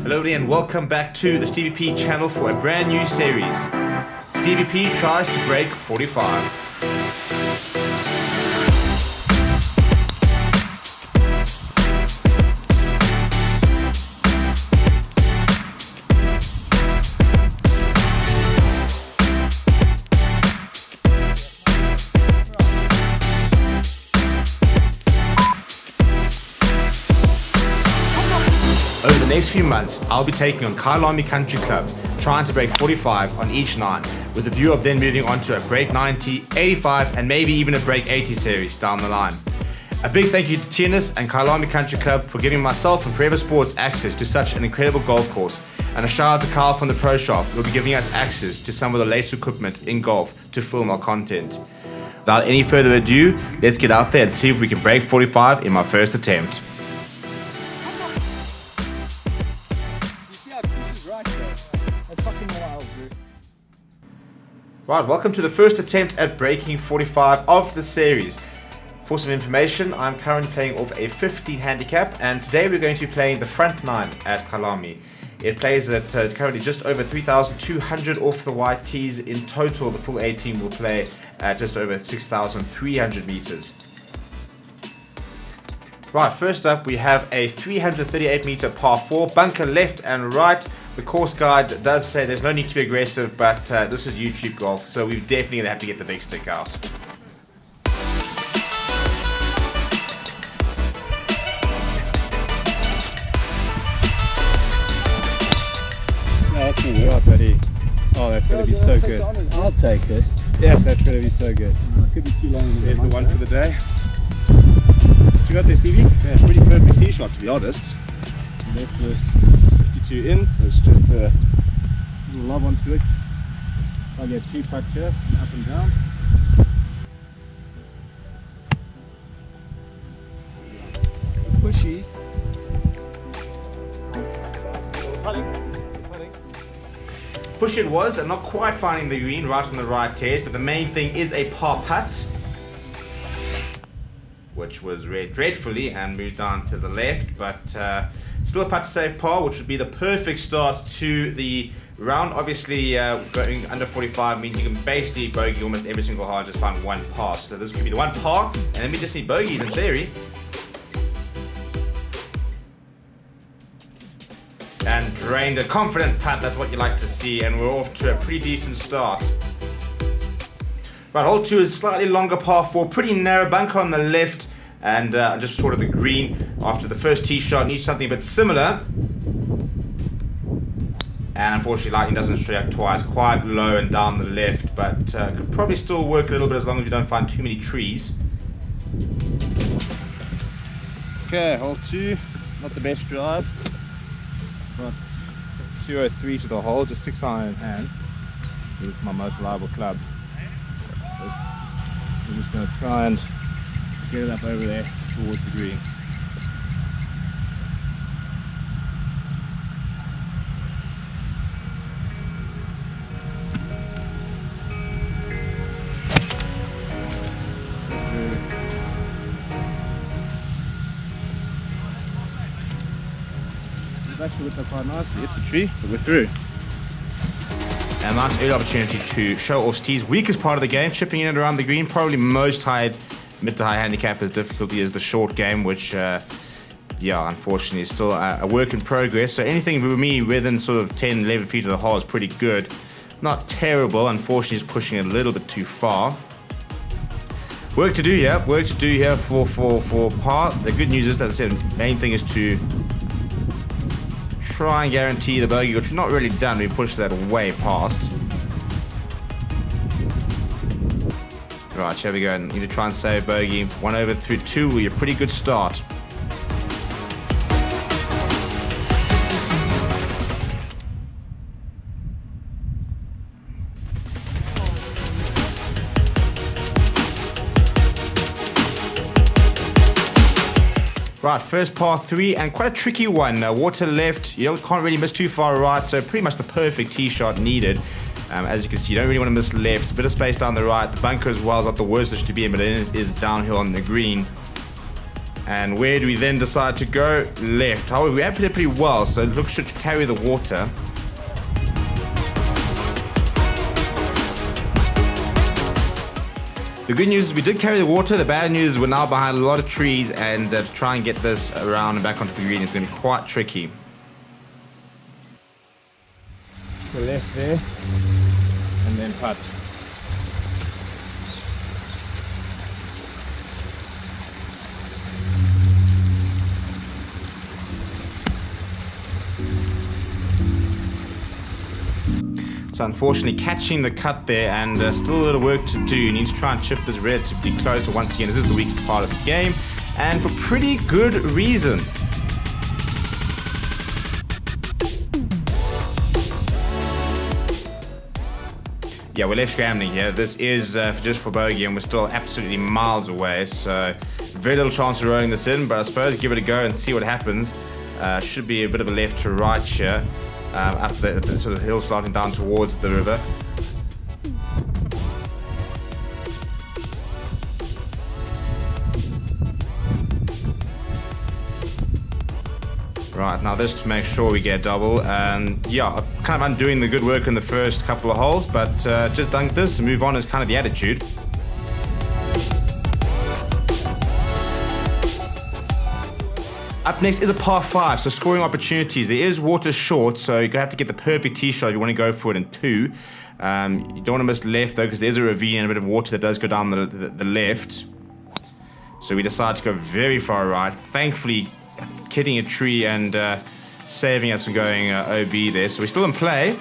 Hello and welcome back to the Stevie P channel for a brand new series. Stevie P tries to break 45. Over the next few months, I'll be taking on Kyalami Country Club, trying to break 45 on each 9, with a view of then moving on to a break 90, 85 and maybe even a break 80 series down the line. A big thank you to Tiernus and Kyalami Country Club for giving myself and Forever Sports access to such an incredible golf course, and a shout out to Kyle from the Pro Shop who will be giving us access to some of the latest equipment in golf to film our content. Without any further ado, let's get out there and see if we can break 45 in my first attempt. Right, welcome to the first attempt at breaking 45 of the series. For some information, I'm currently playing off a 15 handicap, and today we're going to be playing the front 9 at Kyalami. It plays at currently just over 3,200 off the white tees. In total, the full A team will play at just over 6,300 meters. Right, first up we have a 338 meter par 4, bunker left and right. The course guide does say there's no need to be aggressive, but this is YouTube golf, so we're definitely going to have to get the big stick out. No, that's going to be right, buddy. Oh, that's going to be so good. I'll take it. Yes, that's going to be so good. It could be too long. There's the one for the day. What you got there, Stevie? Yeah, pretty perfect tee shot, to be honest. Left with 52 in, so it's just a little lob onto it. I'll get 2 putt here, up and down. Pushy. Push it was, and not quite finding the green right on the right edge, but the main thing is a par putt, which was read dreadfully and moved down to the left, but still a putt to save par, which would be the perfect start to the round. Obviously, going under 45 means you can basically bogey almost every single hole and just find one par. So this could be the one par, and then we just need bogeys in theory. And drained a confident putt, that's what you like to see, and we're off to a pretty decent start. Right, hole 2 is slightly longer par 4, pretty narrow, bunker on the left, and just short of the green. After the first tee shot, needs something a bit similar. And unfortunately, lightning doesn't strike twice, quite low and down the left, but could probably still work a little bit as long as you don't find too many trees. okay. Hole 2, not the best drive. Got 203 to the hole, just 6 iron in hand. This is my most reliable club. We're just going to try and get it up over there towards the green. We've actually looked up quite nicely. Hit the tree, but we're through. And a nice early opportunity to show off Steve's weakest part of the game, chipping in and around the green. Probably most mid to high handicappers' difficulty is the short game, which, yeah, unfortunately is still a work in progress. So anything for me within sort of 10, 11 feet of the hole is pretty good. Not terrible, unfortunately he's pushing it a little bit too far. Work to do here for par. The good news is, as I said, the main thing is to try and guarantee the bogey, which we've not really done. We pushed that way past. Right, here we go. Need to try and save bogey. 1 over through 2 will be a pretty good start. Right, first par 3, and quite a tricky one. Water left, you can't really miss too far right, so pretty much the perfect tee shot needed. As you can see, you don't really want to miss left. A bit of space down the right. The bunker as well is not the worst it to be in, but it is downhill on the green. And where do we then decide to go? Left. However, we have hit it pretty well, so it looks to carry the water. The good news is we did carry the water. The bad news is we're now behind a lot of trees, and to try and get this around and back onto the green is going to be quite tricky. The left there, and then putt. So unfortunately catching the cut there, and still a little work to do. You need to try and chip this relatively close, but once again this is the weakest part of the game, and for pretty good reason. Yeah, we're left scrambling here. This is just for bogey, and we're still absolutely miles away, so very little chance of rolling this in, but I suppose give it a go and see what happens. Should be a bit of a left to right here. Up the sort of hill sliding down towards the river. Right, now this to make sure we get a double, and yeah, kind of undoing the good work in the first couple of holes, but just dunk this and move on is kind of the attitude. Up next is a par 5, so scoring opportunities. There is water short, so you're going to have to get the perfect tee shot if you want to go for it in 2. You don't want to miss left though, because there's a ravine and a bit of water that does go down the left. So we decide to go very far right, thankfully hitting a tree and saving us from going OB there. So we're still in play.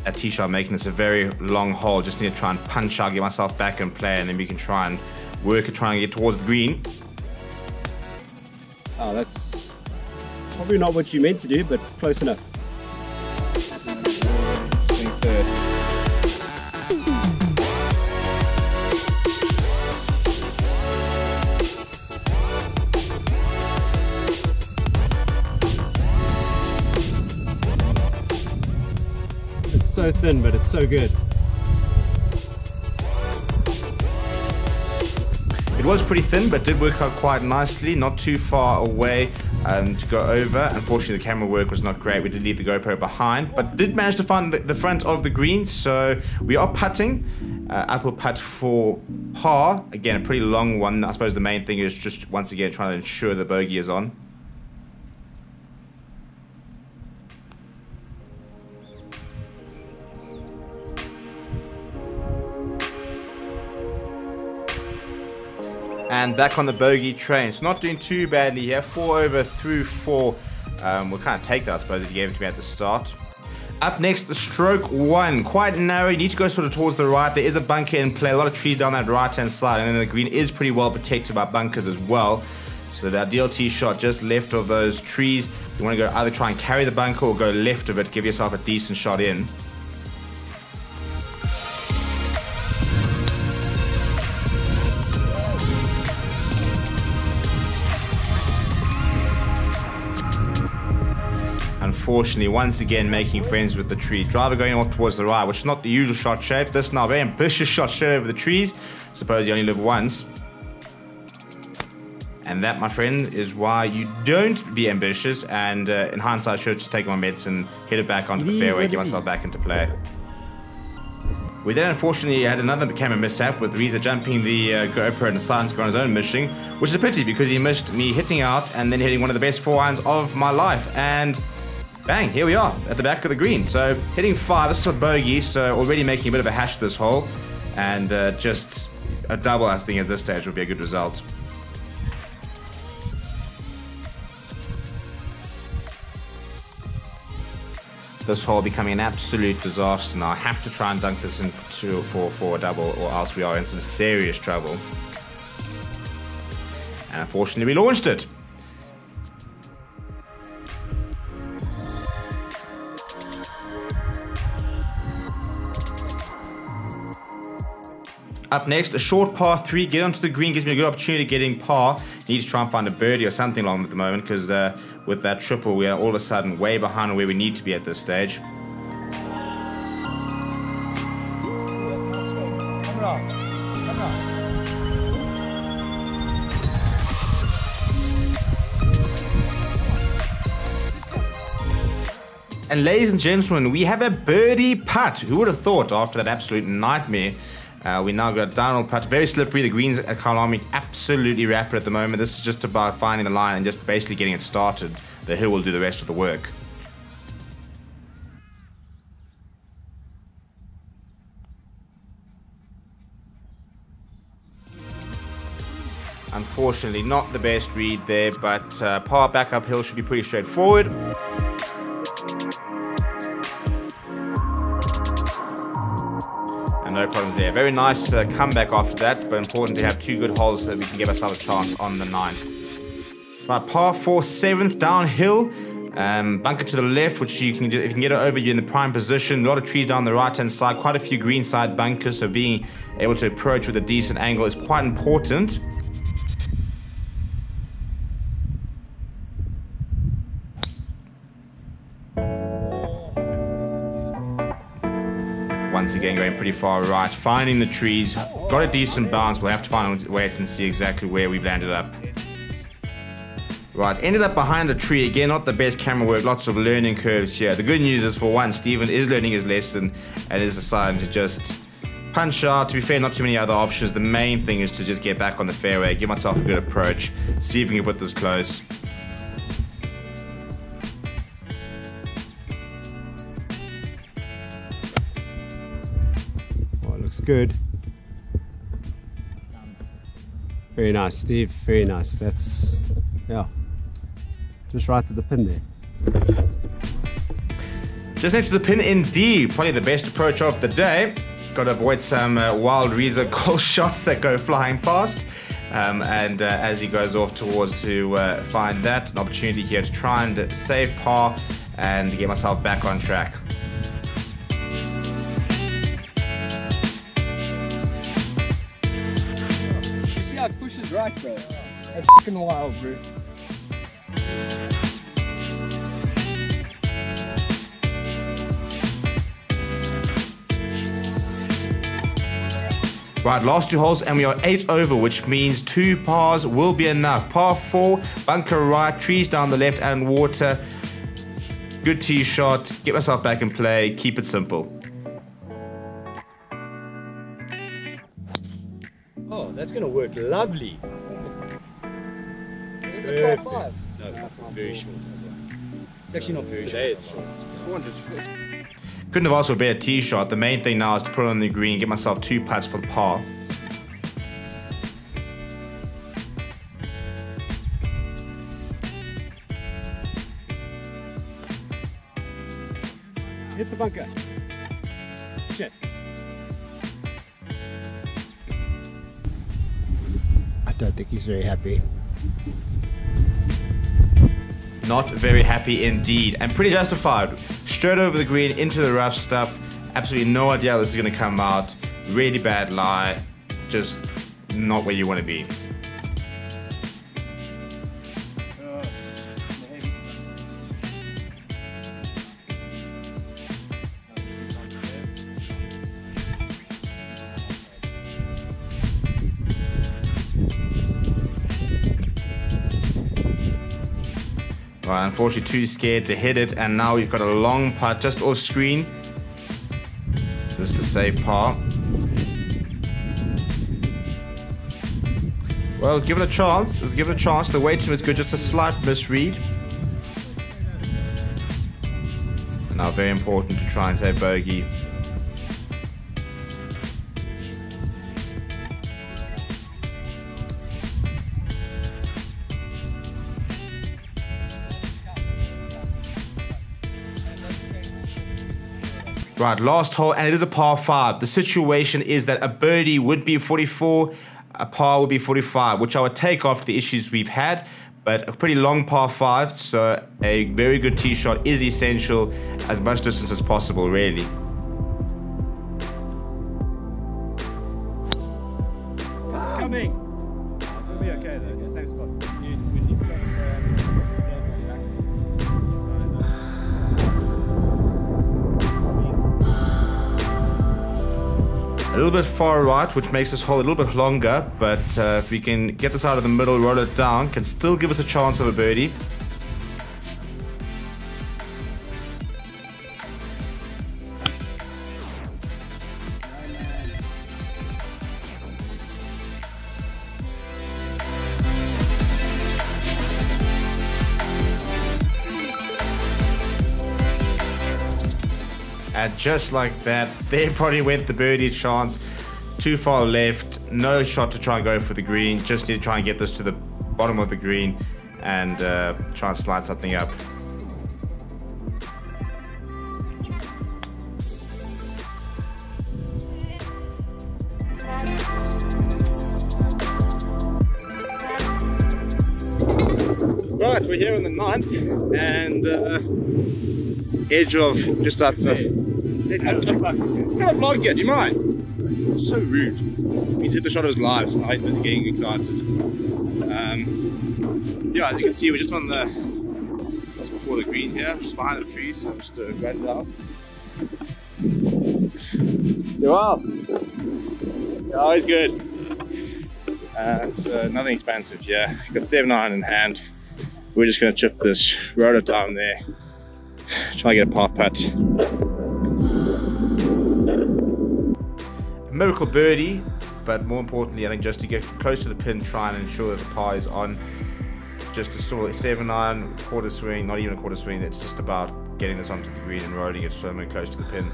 A tee shot making this a very long hole. Just need to try and punch out, get myself back in play, and then we can try and work at trying to get towards the green. Oh, that's probably not what you meant to do, but close enough. So thin, but it's so good. It was pretty thin, but did work out quite nicely. Not too far away to go over. Unfortunately, the camera work was not great. We did leave the GoPro behind, but did manage to find the front of the green. So we are putting. Uphill putt for par. Again, a pretty long one. I suppose the main thing is just once again trying to ensure the bogey is on. And back on the bogey train. So not doing too badly here. 4 over through 4. We'll kind of take that, I suppose, if you gave it to me at the start. Up next, the stroke 1. Quite narrow. You need to go sort of towards the right. There is a bunker in play. A lot of trees down that right-hand side. And then the green is pretty well protected by bunkers as well. So the ideal tee shot just left of those trees. You want to go either try and carry the bunker or go left of it. Give yourself a decent shot in. Unfortunately, once again making friends with the tree. Driver going off towards the right, which is not the usual shot shape. This now very ambitious shot straight over the trees. Suppose you only live once. And that, my friend, is why you don't be ambitious. And in hindsight, I should have just taken my medicine, hit it back onto the fairway, get myself back into play. We then unfortunately had another camera mishap with Reza jumping the GoPro and deciding to go on his own mission, which is a pity because he missed me hitting out and then hitting one of the best forehands of my life. And bang, here we are at the back of the green. So hitting 5, this is a bogey, so already making a bit of a hash this hole. And just a double, I think, at this stage would be a good result. This hole becoming an absolute disaster now. I have to try and dunk this in for a double, or else we are in some serious trouble. And unfortunately, we launched it. Up next, a short par 3. Get onto the green gives me a good opportunity getting par. Need to try and find a birdie or something along at the moment because with that triple, we are all of a sudden way behind where we need to be at this stage. and ladies and gentlemen, we have a birdie putt. Who would have thought after that absolute nightmare? We now got a downhill putt, very slippery. The greens at Kyalami absolutely rapid at the moment. This is just about finding the line and just basically getting it started. The hill will do the rest of the work. Unfortunately, not the best read there, but par back uphill should be pretty straightforward. And no problems there. Very nice comeback after that, but important to have two good holes so that we can give ourselves a chance on the 9th. Right, par 4, 7th downhill. Bunker to the left, which if you can get it over, you're in the prime position. A lot of trees down the right hand side, quite a few green side bunkers, so being able to approach with a decent angle is quite important. Once again, going pretty far right, finding the trees, got a decent bounce. We'll have to wait and see exactly where we've landed up. Right, ended up behind a tree. Again, not the best camera work, lots of learning curves here. The good news is, for one, Stephen is learning his lesson and is deciding to just punch out. To be fair, not too many other options. The main thing is to just get back on the fairway, give myself a good approach, see if we can put this close. Looks good. Very nice, Steve. Very nice. That's, yeah, just right at the pin there. Just next to the pin indeed. Probably the best approach of the day. Got to avoid some wild Reza goal shots that go flying past. As he goes off towards to find that, an opportunity here to try and save par and get myself back on track. It pushes right, bro. That's fucking wild, bro. Right, last 2 holes and we are 8 over, which means 2 pars will be enough. Par 4, bunker right, trees down the left and water. Good tee shot, get myself back in play, keep it simple. Oh, that's going to work lovely. Is it par 5? No, very short as well. It's actually not very short. It's short. Couldn't have asked for a better tee shot. The main thing now is to put it on the green, get myself 2 putts for the par. Hit the bunker. Shit. I don't think he's very happy. Not very happy indeed, and pretty justified. Straight over the green into the rough stuff. Absolutely no idea how this is going to come out. Really bad lie. Just not where you want to be. Right, unfortunately too scared to hit it, and now we've got a long putt just off screen. Just to save par. Well, it was given a chance. It was given a chance. The weighting was good, just a slight misread. And now very important to try and save bogey. Right, last hole, and it is a par 5. The situation is that a birdie would be 44, a par would be 45, which I would take after the issues we've had, but a pretty long par 5, so a very good tee shot is essential, as much distance as possible, really. Coming! It'll be okay though, it's the same spot. A little bit far right, which makes this hole a little bit longer, but if we can get this out of the middle, roll it down, can still give us a chance of a birdie. And just like that, there probably went the birdie chance. Too far left, no shot to try and go for the green. Just need to try and get this to the bottom of the green and try and slide something up. Right, we're here on the 9th and edge of just outside. Can I vlog here? Do you mind? It's so rude. He's hit the shot of his life, so he's getting excited. Yeah, as you can see, we're just on the just before the green here, just behind the trees. So I'm just right now. You're well. Yeah, always good. It's nothing expensive, yeah. Got 7 iron in hand. We're just going to chip this rotor down there. Try and get a par putt. A miracle birdie, but more importantly, I think just to get close to the pin, try and ensure that the par is on. Just a sort of 7 iron, quarter swing, not even a quarter swing. It's just about getting this onto the green and rolling it so close to the pin.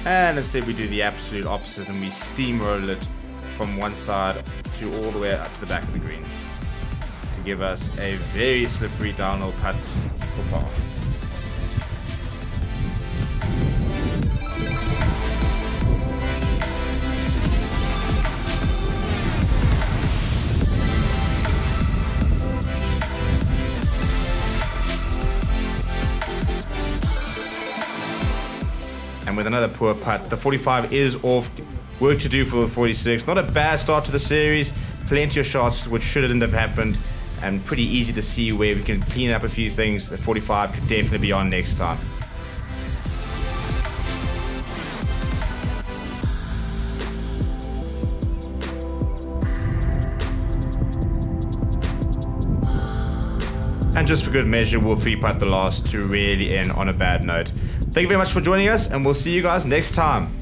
And instead we do the absolute opposite and we steamroll it from one side to all the way up to the back of the green to give us a very slippery downhill putt for par. And with another poor putt, the 45 is off. Work to do for the 46. Not a bad start to the series. Plenty of shots which shouldn't have happened, and pretty easy to see where we can clean up a few things. The 45 could definitely be on next time. And just for good measure, we'll 3-putt the last to really end on a bad note. Thank you very much for joining us, and we'll see you guys next time.